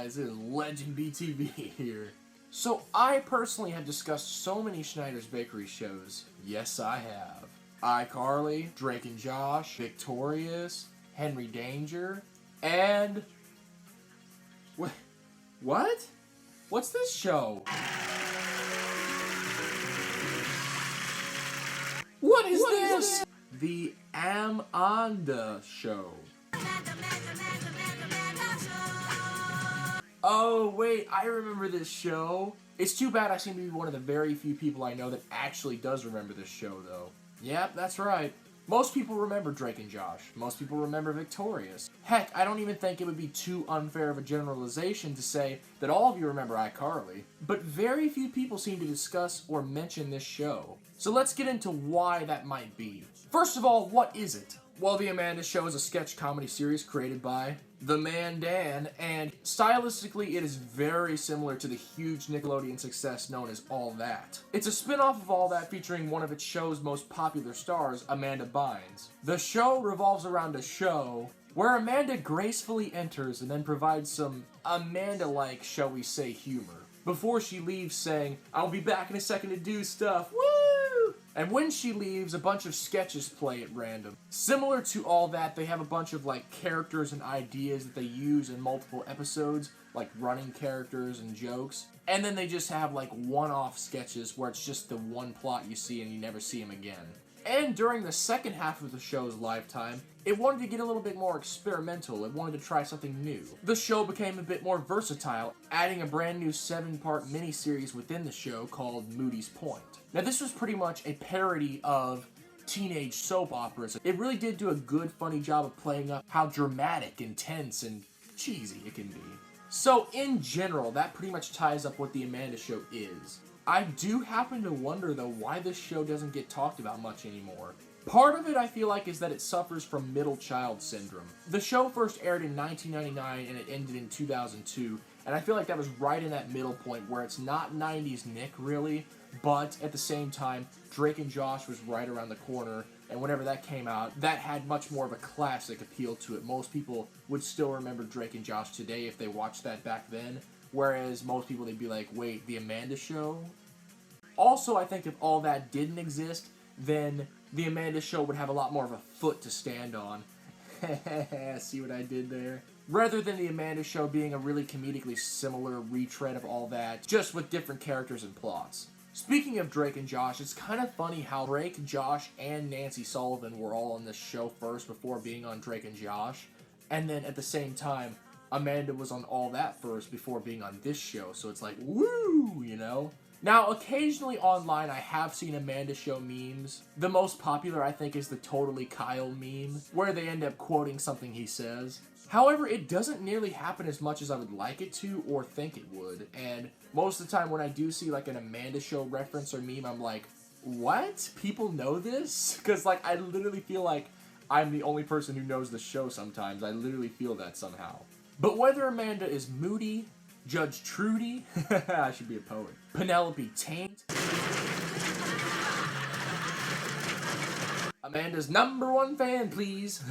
guys, it is LegendBTV here. So I personally have discussed so many Schneider's Bakery shows. Yes, I have. iCarly, Drake and Josh, Victorious, Henry Danger, and... What? What's this show? What is this? The Amanda Show. Oh, wait, I remember this show. It's too bad I seem to be one of the very few people I know that actually does remember this show, though. Yep, that's right. Most people remember Drake and Josh. Most people remember Victorious. Heck, I don't even think it would be too unfair of a generalization to say that all of you remember iCarly. But very few people seem to discuss or mention this show. So let's get into why that might be. First of all, what is it? Well, The Amanda Show is a sketch comedy series created by the man Dan, and stylistically it is very similar to the huge Nickelodeon success known as All That. It's a spin-off of All That featuring one of its show's most popular stars, Amanda Bynes. The show revolves around a show where Amanda gracefully enters and then provides some Amanda-like, shall we say, humor, before she leaves saying, "I'll be back in a second to do stuff, woo!" And when she leaves, a bunch of sketches play at random. Similar to All That, they have a bunch of characters and ideas that they use in multiple episodes, like running characters and jokes. And then they just have one-off sketches where it's just the one plot you see and you never see them again. And during the second half of the show's lifetime, it wanted to get a little bit more experimental. It wanted to try something new. The show became a bit more versatile, adding a brand new 7-part miniseries within the show called Moody's Point. Now, this was pretty much a parody of teenage soap operas. It really did do a good, funny job of playing up how dramatic, intense, and cheesy it can be. So, in general, that pretty much ties up what The Amanda Show is. I do happen to wonder, though, why this show doesn't get talked about much anymore. Part of it, I feel like, is that it suffers from middle child syndrome. The show first aired in 1999 and it ended in 2002, and I feel like that was right in that middle point where it's not 90s Nick, really, but at the same time, Drake and Josh was right around the corner, and whenever that came out, that had much more of a classic appeal to it. Most people would still remember Drake and Josh today if they watched that back then, whereas most people, they'd be like, wait, The Amanda Show? Also, I think if All That didn't exist, then The Amanda Show would have a lot more of a foot to stand on. See what I did there? Rather than The Amanda Show being a really comedically similar retread of All That, just with different characters and plots. Speaking of Drake and Josh, it's kind of funny how Drake, Josh, and Nancy Sullivan were all on this show first before being on Drake and Josh, and then at the same time, Amanda was on All That first before being on this show, so it's like, woo, you know? Now, occasionally online, I have seen Amanda Show memes. The most popular, I think, is the Totally Kyle meme, where they end up quoting something he says. However, it doesn't nearly happen as much as I would like it to or think it would, and most of the time when I do see an Amanda Show reference or meme, I'm like, what? People know this? Because I literally feel like I'm the only person who knows the show sometimes. I literally feel that somehow. But whether Amanda is moody, Judge Trudy, I should be a poet, Penelope Taint, Amanda's #1 fan, please,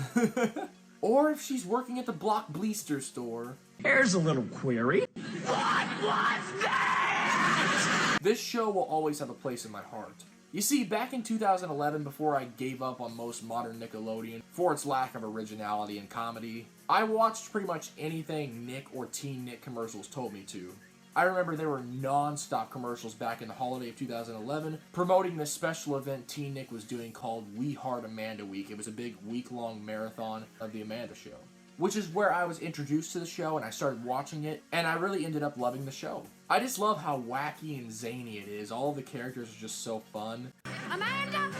or if she's working at the Block Bleaster store. Here's a little query. What was that? This show will always have a place in my heart. You see, back in 2011, before I gave up on most modern Nickelodeon for its lack of originality and comedy, I watched pretty much anything Nick or Teen Nick commercials told me to. I remember there were non-stop commercials back in the holiday of 2011 promoting this special event Teen Nick was doing called We Heart Amanda Week. It was a big week-long marathon of The Amanda Show, which is where I was introduced to the show and I started watching it, and I really ended up loving the show. I just love how wacky and zany it is. All of the characters are just so fun. Amanda!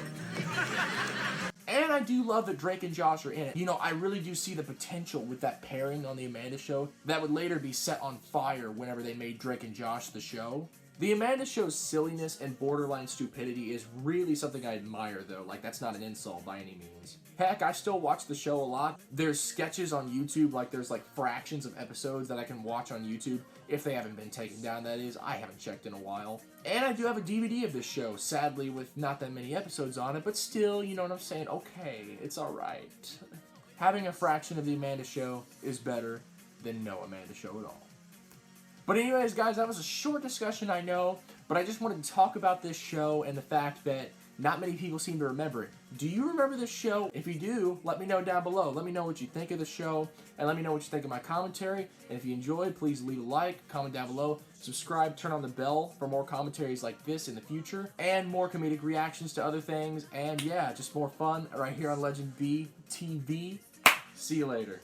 And I do love that Drake and Josh are in it. You know, I really do see the potential with that pairing on The Amanda Show that would later be set on fire whenever they made Drake and Josh the show. The Amanda Show's silliness and borderline stupidity is really something I admire, though. That's not an insult by any means. Heck, I still watch the show a lot. There's sketches on YouTube, there's fractions of episodes that I can watch on YouTube, if they haven't been taken down, that is. I haven't checked in a while. And I do have a DVD of this show, sadly with not that many episodes on it, but still, you know what I'm saying? Okay, it's alright. Having a fraction of The Amanda Show is better than no Amanda Show at all. But anyways, guys, that was a short discussion, I know, but I just wanted to talk about this show and the fact that not many people seem to remember it. Do you remember this show? If you do, let me know down below. Let me know what you think of the show, and let me know what you think of my commentary. And if you enjoyed, please leave a like, comment down below, subscribe, turn on the bell for more commentaries like this in the future, and more comedic reactions to other things, and yeah, just more fun right here on LegendBTV. See you later.